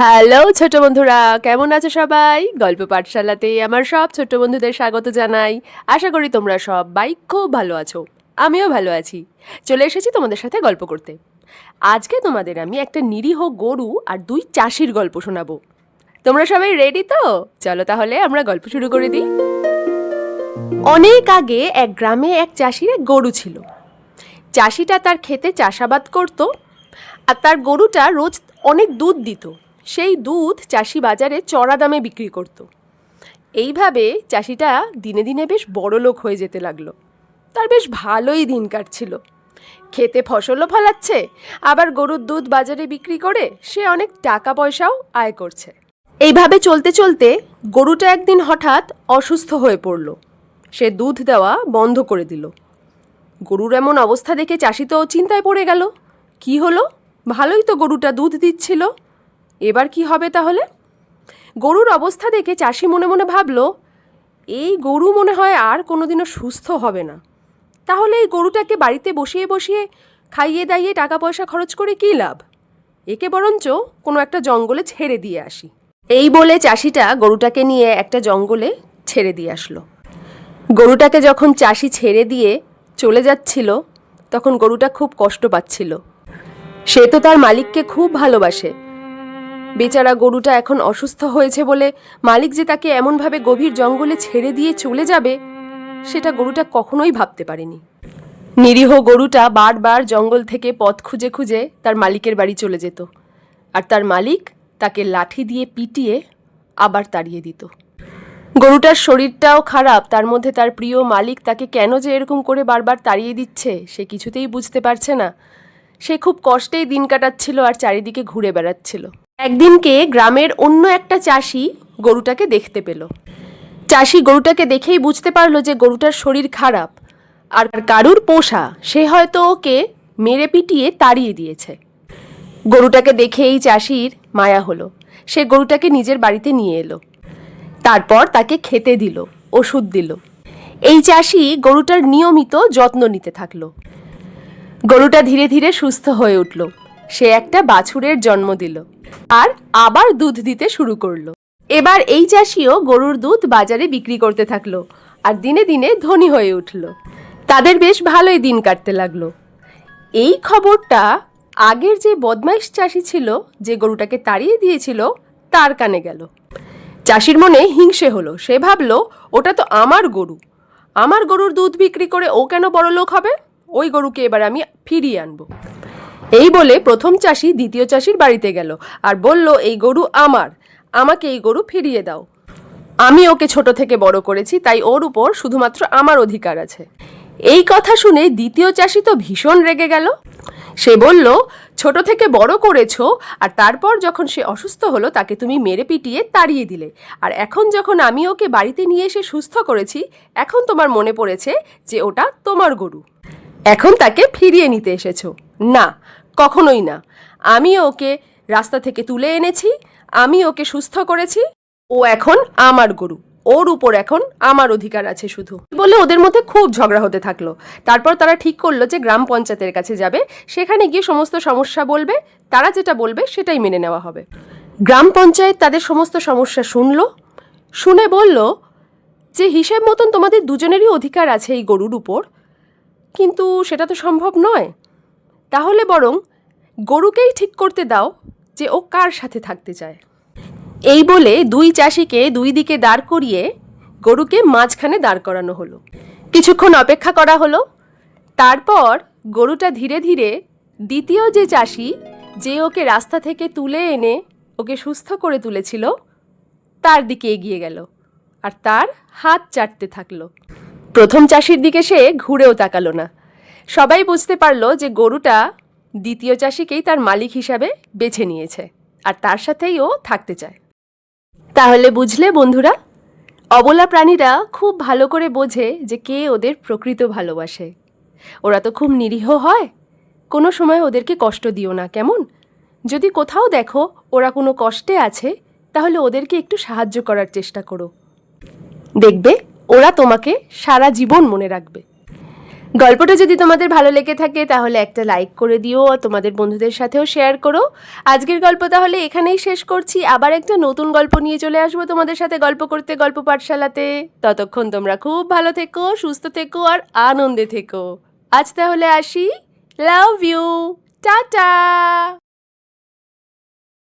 Hello ছোট বন্ধুরা, কেমন আছো সবাই? গল্প পাঠশালাতে আমার সব ছোট বন্ধুদের স্বাগত জানাই। আশা করি তোমরা সবাই খুব ভালো আছো। আমিও ভালো আছি। চলে এসেছি তোমাদের সাথে গল্প করতে। আজকে তোমাদের আমি একটা নিরীহ গরু আর দুই চাষির গল্প শোনাবো। তোমরা সবাই রেডি তো? চলো তাহলে আমরা গল্প শুরু করে দিই। অনেক আগে এক গ্রামে এক চাষির এক গরু ছিল। চাষিটা তার ক্ষেতে চাষাবাদ করত আর তার গরুটা রোজ অনেক দুধ দিত। সেই দুধ চাষি বাজারে চড়া দামে বিক্রি করত। এইভাবে চাষিটা দিনে দিনে বেশ বড়লোক হয়ে যেতে লাগলো। তার বেশ ভালোই দিন কাটছিল। খেতে ফসলও ফলাচ্ছে, আবার গরুর দুধ বাজারে বিক্রি করে সে অনেক টাকা পয়সাও আয় করছে। এইভাবে চলতে চলতে গরুটা একদিন হঠাৎ অসুস্থ হয়ে পড়ল। সে দুধ দেওয়া বন্ধ করে দিল। গরুর এমন অবস্থা দেখে চাষি তো চিন্তায় পড়ে গেল। কি হলো? ভালোই তো গরুটা দুধ দিচ্ছিল, এবার কি হবে তাহলে? গরুর অবস্থা দেখে চাষি মনে মনে ভাবল, এই গরু মনে হয় আর কোনোদিনও সুস্থ হবে না। তাহলে এই গরুটাকে বাড়িতে বসিয়ে বসিয়ে খাইয়ে দাইয়ে টাকা পয়সা খরচ করে কী লাভ? একে বরঞ্চ কোনো একটা জঙ্গলে ছেড়ে দিয়ে আসি। এই বলে চাষিটা গরুটাকে নিয়ে একটা জঙ্গলে ছেড়ে দিয়ে আসলো। গরুটাকে যখন চাষি ছেড়ে দিয়ে চলে যাচ্ছিল, তখন গরুটা খুব কষ্ট পাচ্ছিল। সে তো তার মালিককে খুব ভালোবাসে। বেচারা গরুটা এখন অসুস্থ হয়েছে বলে মালিক যে তাকে এমনভাবে গভীর জঙ্গলে ছেড়ে দিয়ে চলে যাবে, সেটা গরুটা কখনোই ভাবতে পারেনি। নিরীহ গরুটা বারবার জঙ্গল থেকে পথ খুঁজে খুঁজে তার মালিকের বাড়ি চলে যেত, আর তার মালিক তাকে লাঠি দিয়ে পিটিয়ে আবার তাড়িয়ে দিত। গরুটার শরীরটাও খারাপ, তার মধ্যে তার প্রিয় মালিক তাকে কেন যে এরকম করে বারবার তাড়িয়ে দিচ্ছে সে কিছুতেই বুঝতে পারছে না। সে খুব কষ্টেই দিন কাটাচ্ছিল আর চারিদিকে ঘুরে বেড়াচ্ছিল। একদিনকে গ্রামের অন্য একটা চাষি গরুটাকে দেখতে পেল। চাষি গরুটাকে দেখেই বুঝতে পারলো যে গরুটার শরীর খারাপ আর কারুর পোষা, সে হয়তো ওকে মেরে পিটিয়ে তাড়িয়ে দিয়েছে। গরুটাকে দেখেই চাষির মায়া হলো। সে গরুটাকে নিজের বাড়িতে নিয়ে এলো। তারপর তাকে খেতে দিল, ওষুধ দিল। এই চাষি গরুটার নিয়মিত যত্ন নিতে থাকলো। গরুটা ধীরে ধীরে সুস্থ হয়ে উঠল। সে একটা বাছুরের জন্ম দিল আর আবার দুধ দিতে শুরু করলো। এবার এই চাষিও গরুর দুধ বাজারে বিক্রি করতে থাকলো আর দিনে দিনে ধনী হয়ে উঠল। তাদের বেশ ভালোই দিন কাটতে লাগলো। এই খবরটা আগের যে বদমাইশ চাষি ছিল, যে গরুটাকে তাড়িয়ে দিয়েছিল, তার কানে গেল। চাষির মনে হিংসে হলো। সে ভাবলো, ওটা তো আমার গরু, আমার গরুর দুধ বিক্রি করে ও কেন বড়লোক হবে? ওই গরুকে এবার আমি ফিরিয়ে আনবো। এই বলে প্রথম চাষি দ্বিতীয় চাষির বাড়িতে গেল আর বলল, এই গরু আমার, আমাকে এই গরু ফিরিয়ে দাও। আমি ওকে ছোট থেকে বড় করেছি, তাই ওর উপর শুধুমাত্র আমার অধিকার আছে। এই কথা শুনে দ্বিতীয় চাষি তো ভীষণ রেগে গেল। সে বলল, ছোট থেকে বড় করেছো আর তারপর যখন সে অসুস্থ হলো তাকে তুমি মেরে পিটিয়ে তাড়িয়ে দিলে, আর এখন যখন আমি ওকে বাড়িতে নিয়ে এসে সুস্থ করেছি, এখন তোমার মনে পড়েছে যে ওটা তোমার গরু, এখন তাকে ফিরিয়ে নিতে এসেছো? না, কখনোই না। আমি ওকে রাস্তা থেকে তুলে এনেছি, আমি ওকে সুস্থ করেছি, ও এখন আমার গরু, ওর উপর এখন আমার অধিকার আছে শুধু। বলে ওদের মধ্যে খুব ঝগড়া হতে থাকলো। তারপর তারা ঠিক করলো যে গ্রাম পঞ্চায়েতের কাছে যাবে, সেখানে গিয়ে সমস্ত সমস্যা বলবে, তারা যেটা বলবে সেটাই মেনে নেওয়া হবে। গ্রাম পঞ্চায়েত তাদের সমস্ত সমস্যা শুনলো, শুনে বলল যে হিসেব মতন তোমাদের দুজনেরই অধিকার আছে এই গরুর উপর, কিন্তু সেটা তো সম্ভব নয়। তাহলে বরং গরুকেই ঠিক করতে দাও যে ও কার সাথে থাকতে চায়। এই বলে দুই চাষিকে দুই দিকে দাঁড় করিয়ে গরুকে মাঝখানে দাঁড় করানো হলো। কিছুক্ষণ অপেক্ষা করা হলো। তারপর গরুটা ধীরে ধীরে দ্বিতীয় যে চাষি, যে ওকে রাস্তা থেকে তুলে এনে ওকে সুস্থ করে তুলেছিল, তার দিকে এগিয়ে গেল আর তার হাত চাটতে থাকলো। প্রথম চাষির দিকে সে ঘুরেও তাকালো না। সবাই বুঝতে পারলো যে গরুটা দ্বিতীয় চাষিকেই তার মালিক হিসাবে বেছে নিয়েছে আর তার সাথেই ও থাকতে চায়। তাহলে বুঝলে বন্ধুরা, অবলা প্রাণীরা খুব ভালো করে বোঝে যে কে ওদের প্রকৃত ভালোবাসে। ওরা তো খুব নিরীহ হয়। কোনো সময় ওদেরকে কষ্ট দিও না, কেমন? যদি কোথাও দেখো ওরা কোনো কষ্টে আছে, তাহলে ওদেরকে একটু সাহায্য করার চেষ্টা করো। দেখবে ওরা তোমাকে সারা জীবন মনে রাখবে। গল্পটা যদি তোমাদের ভালো লেগে থাকে তাহলে একটা লাইক করে দিও আর তোমাদের বন্ধুদের সাথেও শেয়ার করো। আজকের গল্প তাহলে এখানেই শেষ করছি, আবার একটা নতুন গল্প নিয়ে চলে আসবো তোমাদের সাথে গল্প করতে গল্প পাঠশালাতে। ততক্ষণ তোমরা খুব ভালো থেকো, সুস্থ থেকো আর আনন্দে থেকো। আজ তাহলে আসি। Love you, tata.